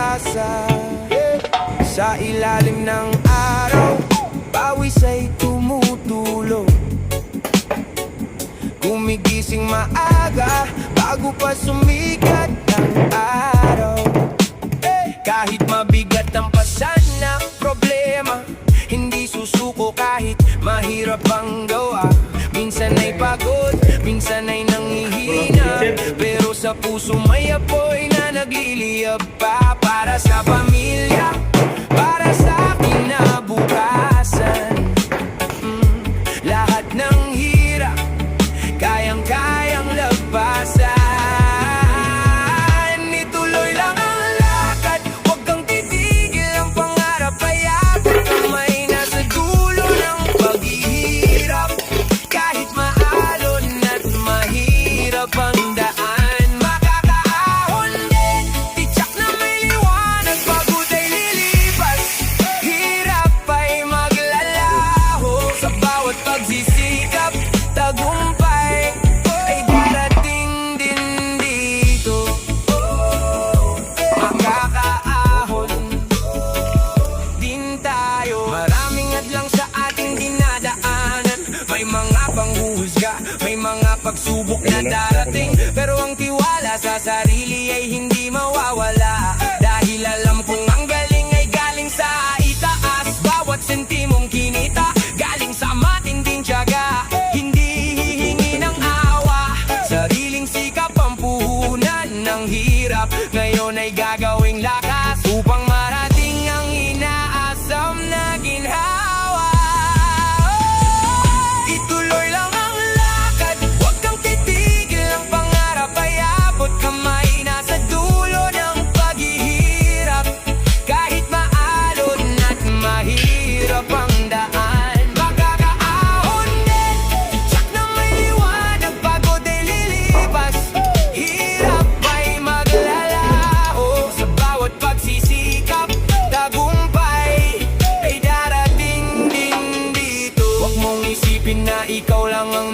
pag-asa. Sa ilalim ng araw, pawis ay tumutulong. Gumigising maaga bago pa sumikat ang araw. Kahit mabigat ang pasan na problema, hindi susuko kahit mahirap ang gawa. Minsan ay pagod, minsan ay nanghihina, pero sa puso may apoy na nagliliyab pa. Para sa pamilya, para sa kinabukasan, lahat ng hirap kayang-kayang lagpasan. Ituloy lang ang lakad, huwag kang titigil. Ang pangarap ay abot kamay na sa dulo ng paghihirap. Kahit maalon at mahirap ang daan, makakaahon din. Titsak na may liwanag, pagod ay lilipas, hirap ay maglalaho. Sa bawat pagsisikap, tagumpay ay darating din dito. Makakaahon din tayo. Maraming hadlang sa ating dinadaanan, may mga panghuhusga, may mga pagsubok na darating, pero ang tiwala sa sarili ay hindi mawawala. Dahil alam kong ang galing ay galing sa itaas. Bawat sentimong kinita galing sa matinding tiyaga, hindi hihingi ng awa. Sariling sikap ang puhunan ng hirap, ngayon ay gagawing lakas upang marating ang inaasam na ginhawa. Ituloy lang ang lakad, huwag kang titigil. Ang pangarap ay abot kamay na sa dulo ng paghihirap. Kahit maalon at mahirap ang daan, makakaahon din. Tsak na may liwanag, pagod ay lilipas, hirap ay maglalaho. Sa bawat pagsisikap, tagumpay ay darating din dito. Huwag mong isipin na ikaw lang ang